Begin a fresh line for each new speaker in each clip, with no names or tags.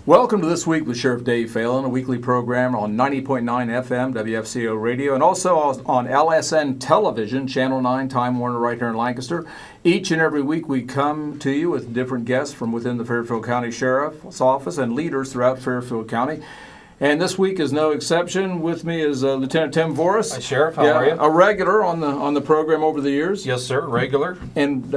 Welcome to This Week with Sheriff Dave Phalen, a weekly program on 90.9 FM WFCO radio and also on LSN Television, Channel 9, Time Warner right here in Lancaster. Each and every week we come to you with different guests from within the Fairfield County Sheriff's Office and leaders throughout Fairfield County. And this week is no exception. With me is Lt Tim Voris.
Hi, Sheriff. How are you?
A regular on the program over the years.
Yes, sir. Regular.
And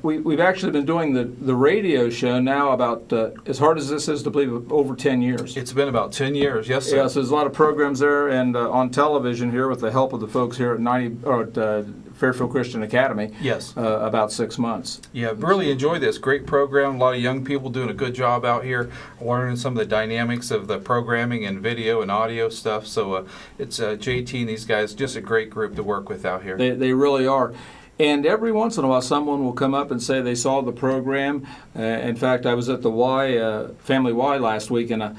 we've actually been doing the radio show now about, as hard as this is to believe, over 10 years.
It's been about 10 years. Yes, sir.
Yeah, so there's a lot of programs there, and on television here with the help of the folks here at Fairfield Christian Academy.
Yes.
About 6 months.
Yeah, really enjoy this. Great program. A lot of young people doing a good job out here, learning some of the dynamics of the programming and video and audio stuff. So it's JT and these guys, just a great group to work with out here.
They really are. And every once in a while, someone will come up and say they saw the program. In fact, I was at the Family Y last week, and a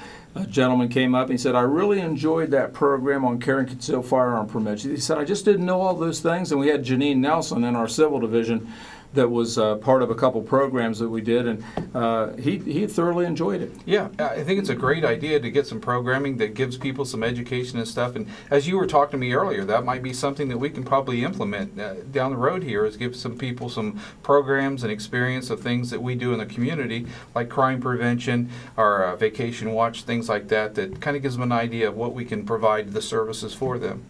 gentleman came up and he said, I really enjoyed that program on carry and conceal firearm permits. He said, I just didn't know all those things. And we had Janine Nelson in our civil division that was part of a couple programs that we did, and he thoroughly enjoyed it.
Yeah, I think it's a great idea to get some programming that gives people some education and stuff. And as you were talking to me earlier, that might be something that we can probably implement down the road here, is give some people some programs and experience of things that we do in the community, like crime prevention or vacation watch, things like that, that kind of gives them an idea of what we can provide the services for them.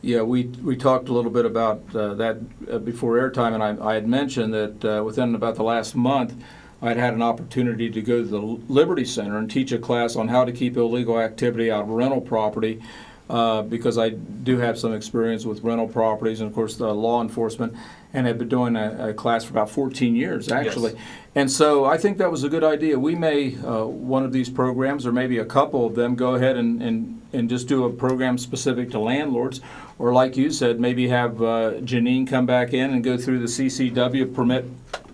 Yeah, we talked a little bit about that before airtime, and I had mentioned that within about the last month, I'd had an opportunity to go to the Liberty Center and teach a class on how to keep illegal activity out of rental property, because I do have some experience with rental properties and, of course, the law enforcement, and have been doing a class for about 14 years, actually.
Yes.
And so I think that was a good idea. We may, one of these programs, or maybe a couple of them, go ahead and just do a program specific to landlords, or like you said, maybe have Janine come back in and go through the CCW permit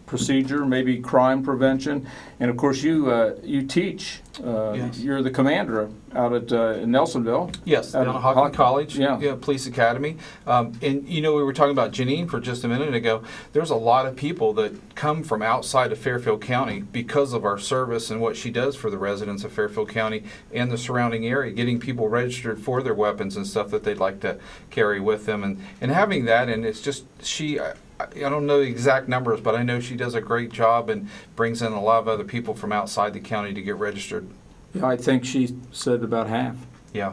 procedure, maybe crime prevention, and of course you teach.
Yes.
You're the commander out at Nelsonville.
Yes, down at Hawken College,
yeah.
Police Academy. And we were talking about Janine for just a minute ago. There's a lot of people that come from outside of Fairfield County because of our service and what she does for the residents of Fairfield County and the surrounding area, getting people registered for their weapons and stuff that they'd like to carry with them. And having that, and it's just I don't know the exact numbers, but I know she does a great job and brings in a lot of other people from outside the county to get registered.
Yeah, I think she said about half.
Yeah.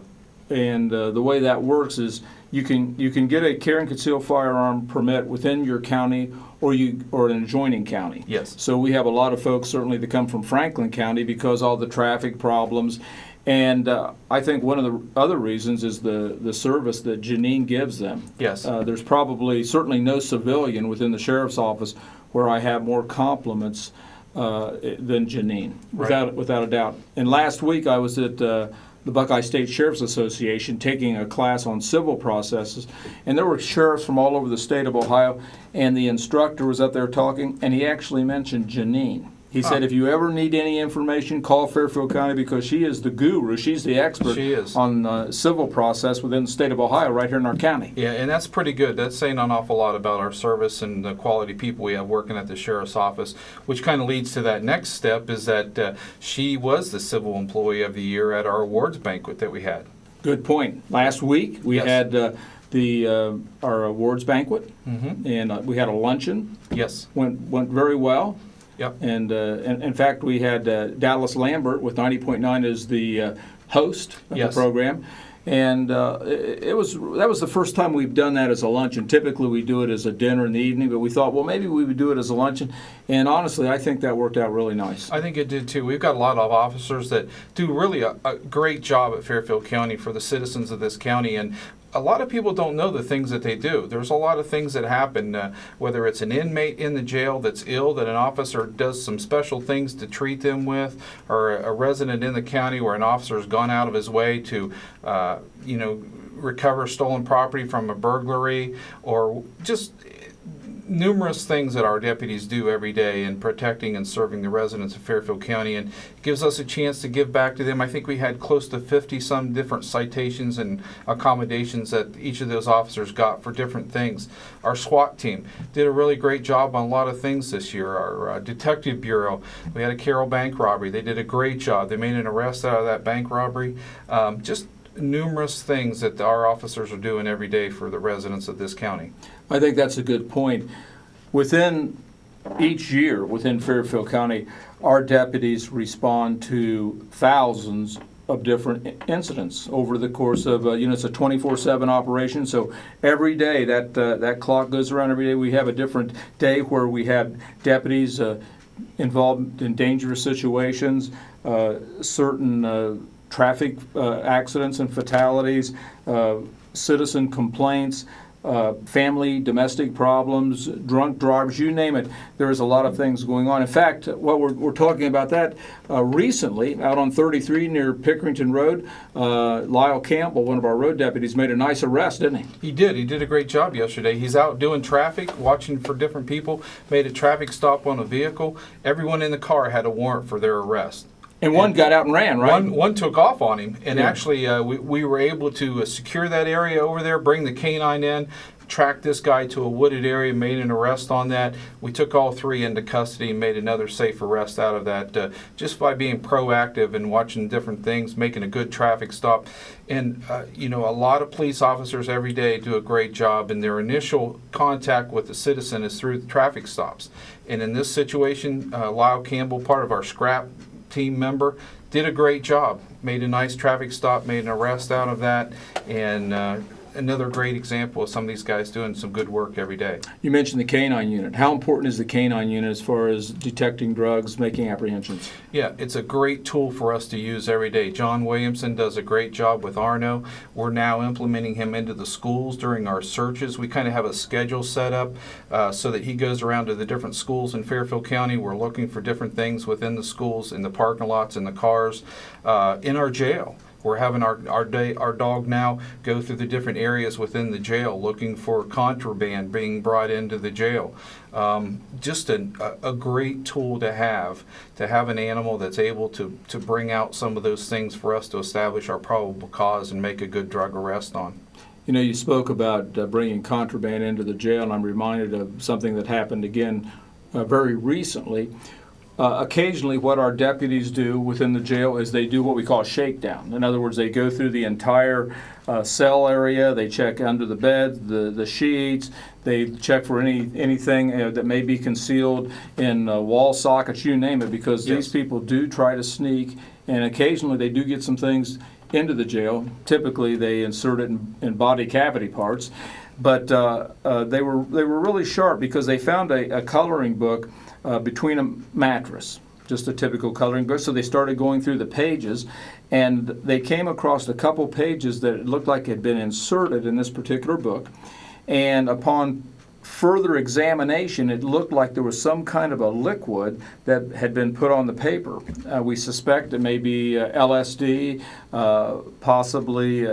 And the way that works is you can get a carry and conceal firearm permit within your county or an adjoining county.
Yes.
So we have a lot of folks certainly that come from Franklin County because all the traffic problems. And I think one of the other reasons is the service that Janine gives them.
Yes.
There's certainly no civilian within the sheriff's office where I have more compliments than Janine, without a doubt. And last week I was at the Buckeye State Sheriff's Association taking a class on civil processes, and there were sheriffs from all over the state of Ohio, and the instructor was up there talking, and he actually mentioned Janine. He said, if you ever need any information, call Fairfield County because she is the guru. She's the expert on civil process within the state of Ohio right here in our county.
Yeah, and that's pretty good. That's saying an awful lot about our service and the quality people we have working at the Sheriff's Office, which kind of leads to that next step is that she was the Civil Employee of the Year at our awards banquet that we had.
Good point. Last week we had our awards banquet, and we had a luncheon.
Yes.
Went very well.
Yep.
And in fact, we had Dallas Lambert with 90.9 as the host of the program. And that was the first time we've done that as a luncheon. Typically, we do it as a dinner in the evening, but we thought, well, maybe we would do it as a luncheon. And honestly, I think that worked out really nice.
I think it did, too. We've got a lot of officers that do really a great job at Fairfield County for the citizens of this county. And a lot of people don't know the things that they do. There's a lot of things that happen, whether it's an inmate in the jail that's ill that an officer does some special things to treat them with, or a resident in the county where an officer has gone out of his way to, recover stolen property from a burglary, or just numerous things that our deputies do every day in protecting and serving the residents of Fairfield County, and it gives us a chance to give back to them. I think we had close to 50 some different citations and accommodations that each of those officers got for different things. Our SWAT team did a really great job on a lot of things this year. Our Detective Bureau, we had a Carroll bank robbery. They did a great job. They made an arrest out of that bank robbery. Just numerous things that our officers are doing every day for the residents of this county.
I think that's a good point. Within each year, within Fairfield County, our deputies respond to thousands of different incidents over the course of, it's a 24/7 operation. So every day that clock goes around. Every day we have a different day where we have deputies involved in dangerous situations, certain traffic accidents and fatalities, citizen complaints, family, domestic problems, drunk drivers, you name it. There is a lot of things going on. In fact, what we're talking about that recently, out on 33 near Pickerington Road, Lyle Campbell, one of our road deputies, made a nice arrest, didn't he?
He did. He did a great job yesterday. He's out doing traffic, watching for different people, made a traffic stop on a vehicle. Everyone in the car had a warrant for their arrest.
And one got out and ran, right?
One took off on him, and
Yeah.
actually we were able to secure that area over there, bring the canine in, track this guy to a wooded area, made an arrest on that. We took all three into custody and made another safe arrest out of that, just by being proactive and watching different things, making a good traffic stop. And a lot of police officers every day do a great job, and their initial contact with the citizen is through the traffic stops. And in this situation, Lyle Campbell, part of our scrap team member, did a great job, made a nice traffic stop, made an arrest out of that, and another great example of some of these guys doing some good work every day.
You mentioned the canine unit. How important is the canine unit as far as detecting drugs, making apprehensions?
Yeah, it's a great tool for us to use every day. John Williamson does a great job with Arno. We're now implementing him into the schools during our searches. We kind of have a schedule set up so that he goes around to the different schools in Fairfield County. We're looking for different things within the schools, in the parking lots, in the cars, in our jail. We're having our dog now go through the different areas within the jail looking for contraband being brought into the jail. Just a great tool to have an animal that's able to bring out some of those things for us to establish our probable cause and make a good drug arrest on.
You know, you spoke about bringing contraband into the jail, and I'm reminded of something that happened again very recently. Occasionally what our deputies do within the jail is they do what we call a shakedown. In other words, they go through the entire cell area, they check under the bed, the sheets, they check for anything that may be concealed in wall sockets, you name it, because
Yes.
these people do try to sneak, and occasionally they do get some things into the jail. Typically they insert it in body cavity parts, but they were really sharp because they found a coloring book between a mattress, just a typical coloring book. So they started going through the pages, and they came across a couple pages that it looked like had been inserted in this particular book. And upon further examination, it looked like there was some kind of a liquid that had been put on the paper. We suspect it may be LSD, possibly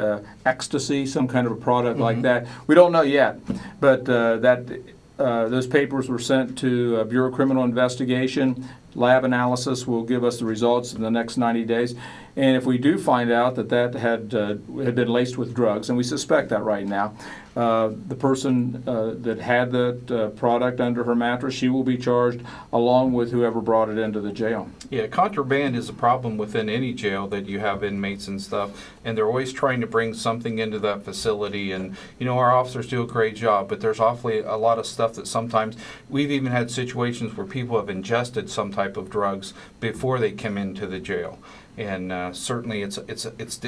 ecstasy, some kind of a product like that. We don't know yet, but those papers were sent to Bureau of Criminal Investigation. Lab analysis will give us the results in the next 90 days. And if we do find out that had been laced with drugs, and we suspect that right now, the person that had that product under her mattress, she will be charged along with whoever brought it into the jail.
Yeah, contraband is a problem within any jail that you have inmates and stuff, and they're always trying to bring something into that facility. And our officers do a great job, but there's awfully a lot of stuff that sometimes we've even had situations where people have ingested some type of drugs before they come into the jail. And certainly it's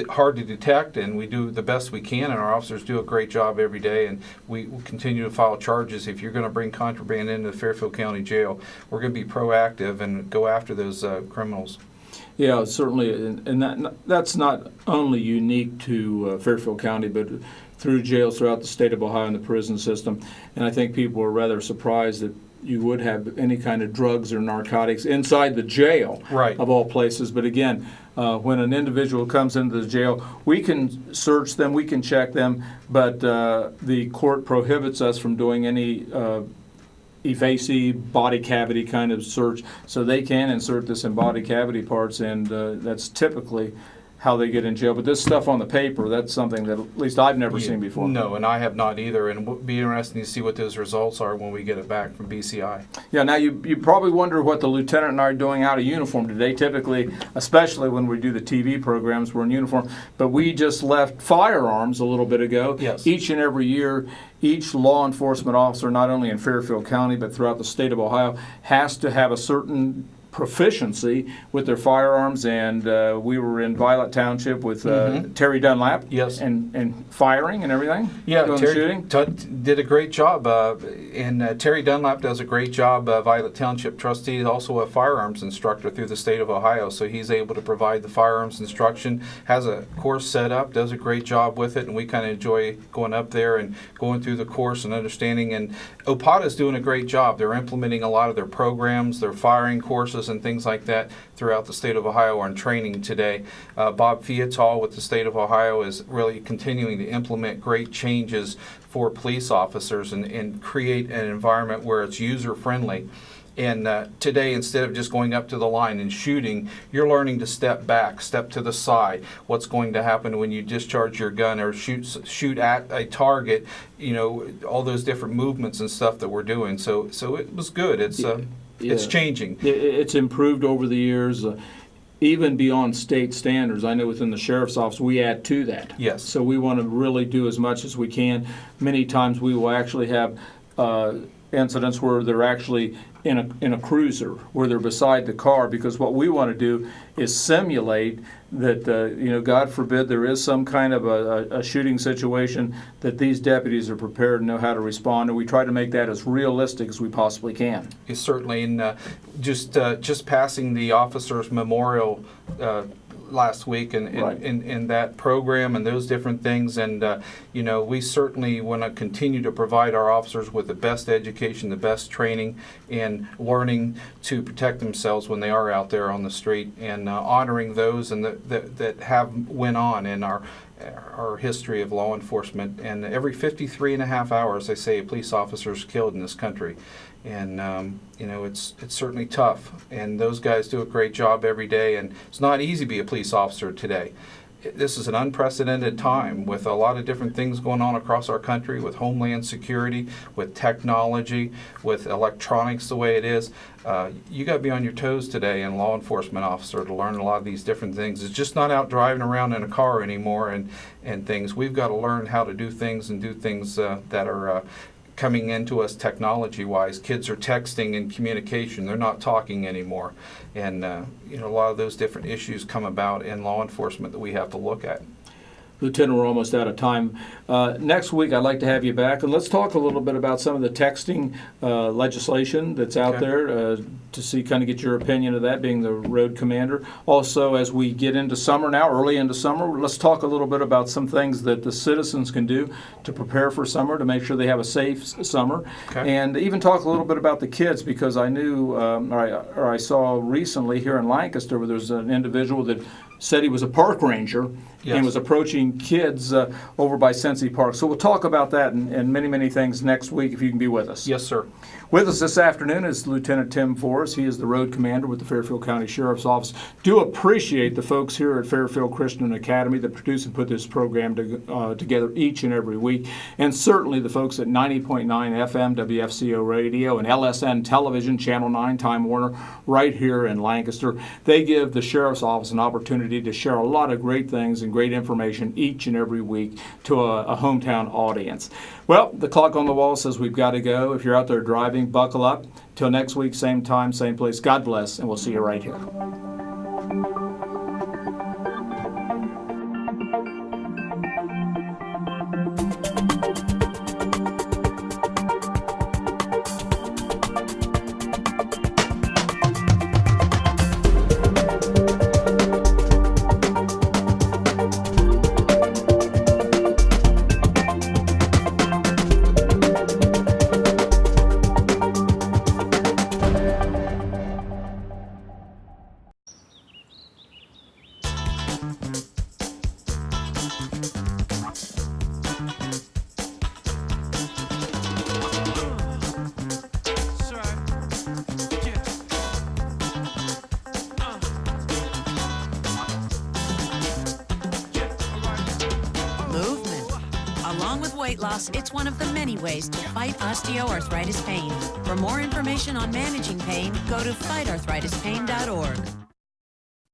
hard to detect, and we do the best we can, and our officers do a great job every day, and we will continue to file charges. If you're going to bring contraband into the Fairfield County Jail, we're going to be proactive and go after those criminals.
Yeah, certainly, and that's not only unique to Fairfield County, but through jails throughout the state of Ohio and the prison system. And I think people were rather surprised that you would have any kind of drugs or narcotics inside the jail,
Right.
of all places. But again, when an individual comes into the jail, we can search them, we can check them, but the court prohibits us from doing any evasive body cavity kind of search. So they can insert this in body cavity parts, and that's typically how they get in jail. But this stuff on the paper, that's something that at least I've never seen before.
No, and I have not either, and it'll be interesting to see what those results are when we get it back from BCI.
Yeah, now you probably wonder what the lieutenant and I are doing out of uniform today. Typically, especially when we do the TV programs, we're in uniform. But we just left firearms a little bit ago.
Yes.
Each and every year, each law enforcement officer, not only in Fairfield County, but throughout the state of Ohio, has to have a certain proficiency with their firearms, and we were in Violet Township with Terry Dunlap,
Yes.
and firing and everything.
Yeah,
doing
Terry
shooting.
did a great job, and Terry Dunlap does a great job. Violet Township trustee is also a firearms instructor through the state of Ohio, so he's able to provide the firearms instruction, has a course set up, does a great job with it, and we kind of enjoy going up there and going through the course and understanding. And OPADA's doing a great job. They're implementing a lot of their programs, their firing courses and things like that throughout the state of Ohio are in training today. Bob Fiatol with the state of Ohio is really continuing to implement great changes for police officers and create an environment where it's user-friendly. And today, instead of just going up to the line and shooting, you're learning to step back, step to the side. What's going to happen when you discharge your gun or shoot at a target? You know, all those different movements and stuff that we're doing. So it was good. It's changing.
It's improved over the years. Even beyond state standards, I know within the sheriff's office we add to that.
Yes.
So we want to really do as much as we can. Many times we will actually have incidents where they're actually in a cruiser, where they're beside the car, because what we want to do is simulate that, God forbid there is some kind of a shooting situation, that these deputies are prepared and know how to respond, and we try to make that as realistic as we possibly can.
It's certainly, and just passing the officers' memorial last week in that program and those different things, and we certainly want to continue to provide our officers with the best education, the best training, and learning to protect themselves when they are out there on the street, and honoring those and that have went on in our history of law enforcement. And every 53 and a half hours, they say a police officer is killed in this country. And it's certainly tough, and those guys do a great job every day, and it's not easy to be a police officer today. This is an unprecedented time with a lot of different things going on across our country, with homeland security, with technology, with electronics the way it is. You got to be on your toes today, and law enforcement officer, to learn a lot of these different things. It's just not out driving around in a car anymore and things. We've got to learn how to do things and do things that are coming into us technology-wise. Kids are texting and communication. They're not talking anymore. And, a lot of those different issues come about in law enforcement that we have to look at.
Lieutenant, we're almost out of time. Next week, I'd like to have you back, and let's talk a little bit about some of the texting legislation that's out there to get your opinion of that, being the road commander. Also, as we get into summer now, early into summer, let's talk a little bit about some things that the citizens can do to prepare for summer, to make sure they have a safe summer, and even talk a little bit about the kids, because I knew, or I saw recently here in Lancaster, where there's an individual that said he was a park ranger and was approaching kids over by Sensi Park. So we'll talk about that and many, many things next week if you can be with us.
Yes, sir.
With us this afternoon is Lieutenant Tim Voris. He is the road commander with the Fairfield County Sheriff's Office. Do appreciate the folks here at Fairfield Christian Academy that produce and put this program together each and every week. And certainly the folks at 90.9 FM WFCO Radio and LSN Television, Channel 9, Time Warner, right here in Lancaster. They give the Sheriff's Office an opportunity to share a lot of great things and great information each and every week to a hometown audience. Well, the clock on the wall says we've got to go. If you're out there driving, buckle up. Till next week, same time, same place. God bless, and we'll see you right here.
weight loss, it's one of the many ways to fight osteoarthritis pain. For more information on managing pain, go to fightarthritispain.org.